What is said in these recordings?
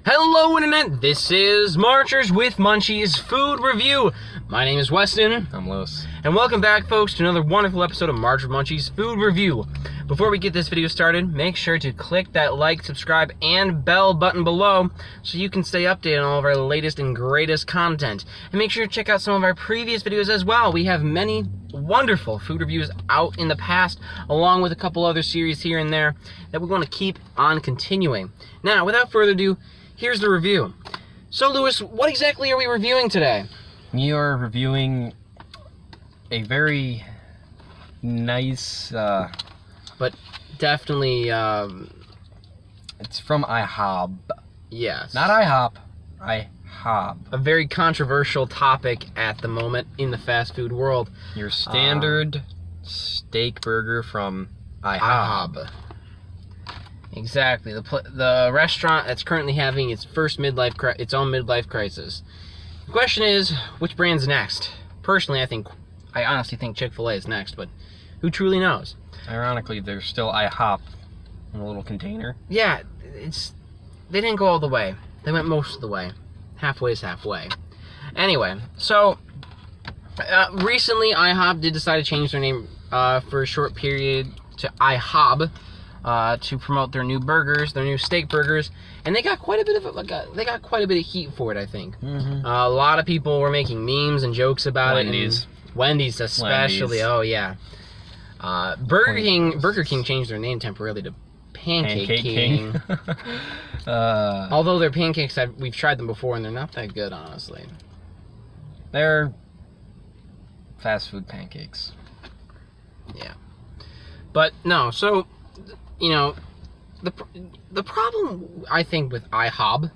Hello Internet, this is Marchers with Munchies Food Review. My name is Weston. I'm Lewis. And welcome back, folks, to another wonderful episode of Marchers with Munchies Food Review. Before we get this video started, make sure to click that like, subscribe, and bell button below so you can stay updated on all of our latest and greatest content. And make sure to check out some of our previous videos as well. We have many wonderful food reviews out in the past, along with a couple other series here and there that we're going to keep on continuing. Now, without further ado, here's the review. So, Lewis, what exactly are we reviewing today? We are reviewing a very nice, But definitely, it's from IHOB. yes. Not IHOP, IHOB. A very controversial topic at the moment in the fast food world. Your standard steak burger from IHOB. Exactly. The restaurant that's currently having its own midlife crisis. The question is, which brand's next? Personally, I honestly think Chick-fil-A is next, but who truly knows? Ironically, there's still IHOP in a little container. Yeah, they didn't go all the way. They went most of the way. Halfway is halfway. Anyway, so recently IHOB did decide to change their name for a short period to IHOB to promote their new burgers, their new steak burgers, and they got quite a bit of heat for it, I think. Mm-hmm. A lot of people were making memes and jokes about it. And Wendy's especially. Oh yeah. Burger King changed their name temporarily to Pancake King. Although their pancakes, we've tried them before and they're not that good, honestly. They're fast food pancakes. Yeah. But no, so you know, the problem I think with IHOB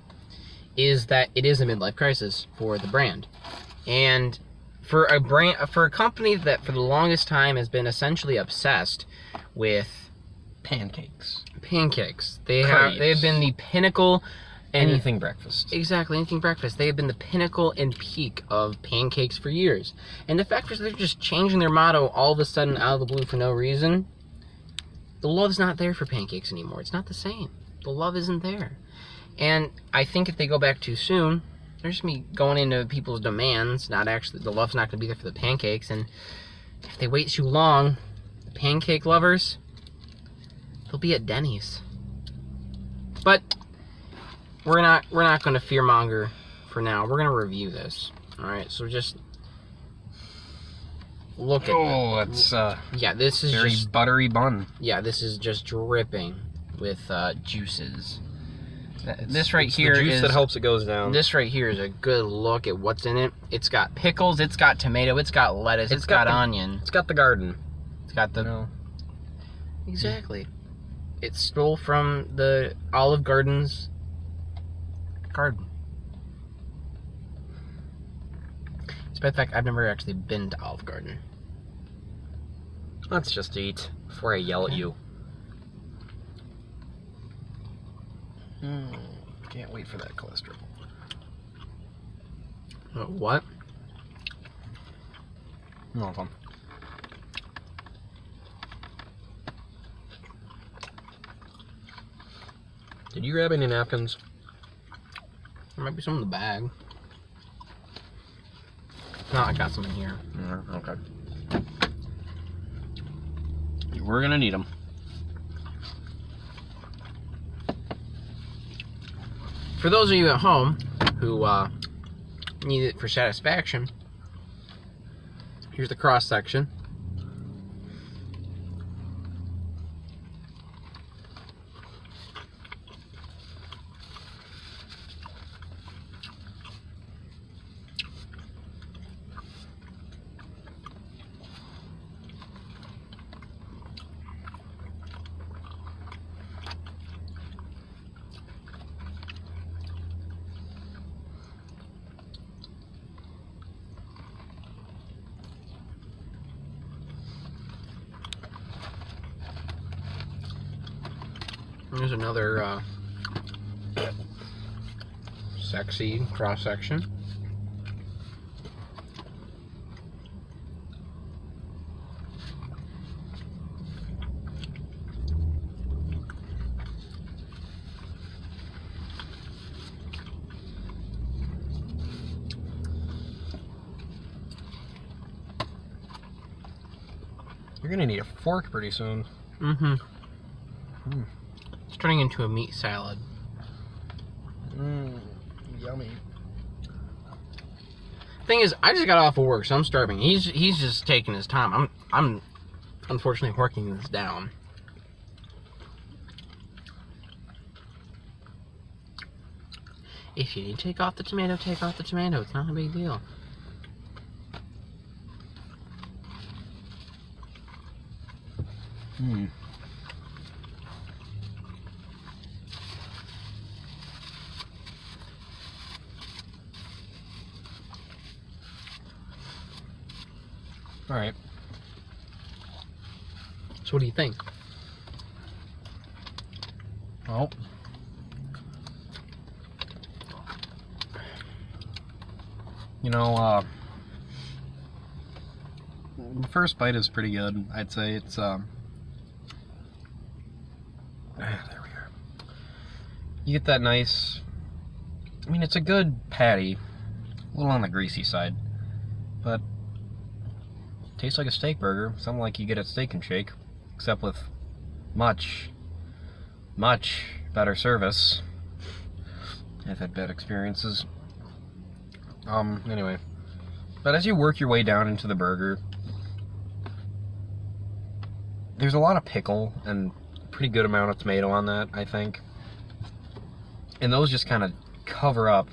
is that it is a midlife crisis for the brand. And for a company that for the longest time has been essentially obsessed with Pancakes. They have been the pinnacle and Anything breakfast. Exactly, anything breakfast. They have been the pinnacle and peak of pancakes for years. And the fact is they're just changing their motto all of a sudden out of the blue for no reason. The love's not there for pancakes anymore. It's not the same. The love isn't there. And I think if they go back too soon, they're just going to be going into people's demands. The love's not going to be there for the pancakes. And if they wait too long, the pancake lovers, they'll be at Denny's. But we're not going to fearmonger for now. We're going to review this. All right, so just look at it. It's yeah, this is very just buttery bun. Yeah, this is just dripping with juices. This right here the juice is that helps it goes down. This right here is a good look at what's in it. It's got pickles, it's got tomato, it's got lettuce, it's got onion. It's got the garden. It's got the Exactly. It stole from the Olive Garden's garden. Despite the fact I've never actually been to Olive Garden. Let's just eat before I yell at you. Can't wait for that cholesterol. What? No fun. Did you grab any napkins? There might be some in the bag. No, I got some in here. Okay. We're gonna need them. For those of you at home who need it for satisfaction, here's the cross section. There's another sexy cross section. gonna need a fork pretty soon. Mm-hmm. It's turning into a meat salad. Yummy. Thing is, I just got off of work, so I'm starving. He's just taking his time. I'm unfortunately working this down. If you need to take off the tomato, take off the tomato. It's not a big deal. All right. So what do you think? Well, you know, the first bite is pretty good. I'd say it's there we are. You get that nice. I mean, it's a good patty, a little on the greasy side, but tastes like a steak burger, something like you get at Steak and Shake, except with much better service. I've had bad experiences. Anyway, but as you work your way down into the burger, there's a lot of pickle and a pretty good amount of tomato on that, I think. And those just kind of cover up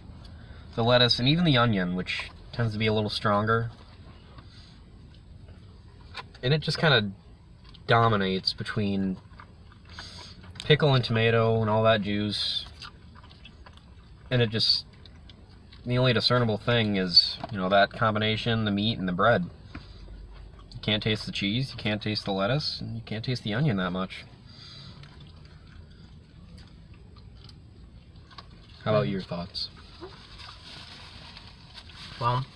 the lettuce and even the onion, which tends to be a little stronger. And it just kind of dominates between pickle and tomato and all that juice. And it just, the only discernible thing is, you know, that combination, the meat and the bread. You can't taste the cheese, you can't taste the lettuce, and you can't taste the onion that much. How about your thoughts? Well,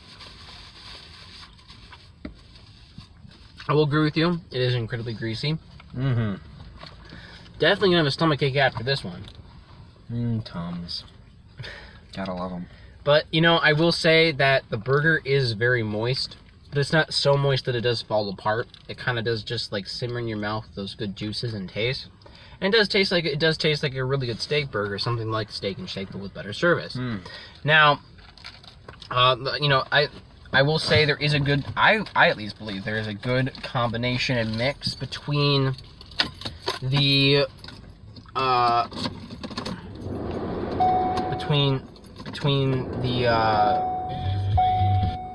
I will agree with you. It is incredibly greasy. Mm-hmm. Definitely gonna have a stomachache after this one. Tums. Gotta love them. But, you know, I will say that the burger is very moist, but it's not so moist that it does fall apart. It kind of does just like simmer in your mouth, those good juices and taste. And it does taste like a really good steak burger, something like Steak and Shake, but with better service. Now, you know, I will say there is a good, I at least believe there is a good combination and mix between the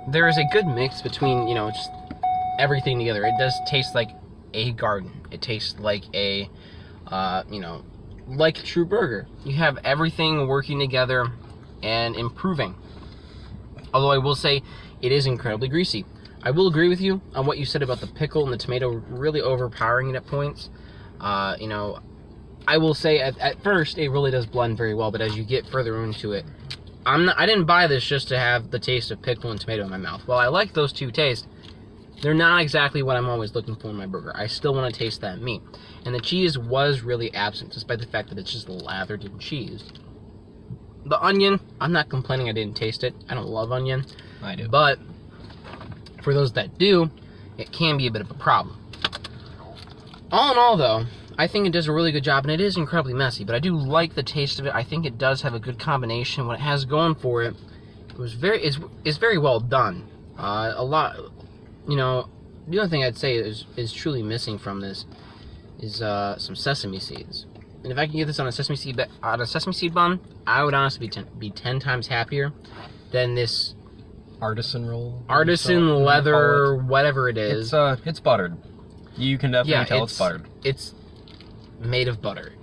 there is a good mix between, you know, just everything together. It does taste like a garden. It tastes like a you know, like a true burger. You have everything working together and improving. Although I will say it is incredibly greasy. I will agree with you on what you said about the pickle and the tomato really overpowering it at points. You know, I will say at first it really does blend very well, but as you get further into it, I didn't buy this just to have the taste of pickle and tomato in my mouth. While I like those two tastes, they're not exactly what I'm always looking for in my burger. I still want to taste that meat. And the cheese was really absent, despite the fact that it's just lathered in cheese. The onion, I'm not complaining I didn't taste it. I don't love onion. I do. But for those that do, it can be a bit of a problem. All in all, though, I think it does a really good job, and it is incredibly messy, but I do like the taste of it. I think it does have a good combination. What it has going for it, is very well done. A lot, you know, the only thing I'd say is truly missing from this is some sesame seeds. And if I can get this on a sesame seed bun, I would honestly be 10 times happier than this Artisan roll. Artisan leather, whatever it is. It's buttered. You can definitely tell it's buttered. It's made of butter,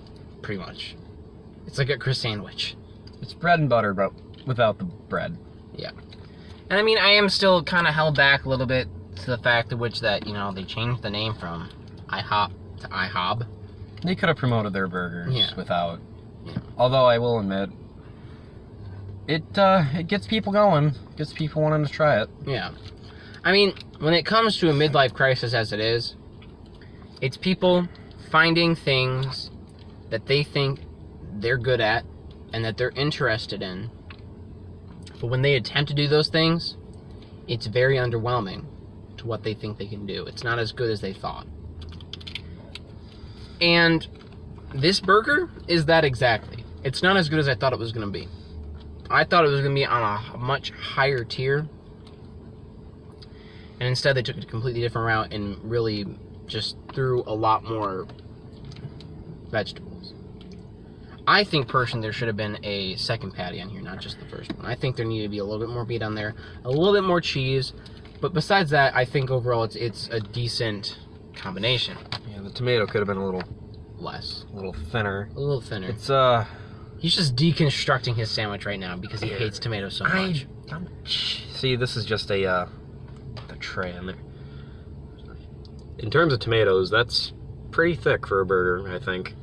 pretty much. It's like a Chris sandwich. It's bread and butter, but without the bread. Yeah. And I mean, I am still kind of held back a little bit to the fact of which that, you know, they changed the name from IHOP to IHOB. They could have promoted their burgers without. Yeah. Although I will admit, it gets people going. Gets people wanting to try it. Yeah. I mean, when it comes to a midlife crisis as it is, it's people finding things that they think they're good at and that they're interested in. But when they attempt to do those things, it's very underwhelming to to what they think they can do. It's not as good as they thought. And this burger is that exactly. It's not as good as I thought it was going to be. I thought it was going to be on a much higher tier. And instead they took a completely different route and really just threw a lot more vegetables. I think personally there should have been a second patty on here, not just the first one. I think there needed to be a little bit more meat on there, a little bit more cheese. But besides that, I think overall it's a decent combination. Yeah, the tomato could have been a little less. A little thinner. A little thinner. It's He's just deconstructing his sandwich right now because he hates tomatoes so much. See, this is just the tray on there. In terms of tomatoes, that's pretty thick for a burger, I think.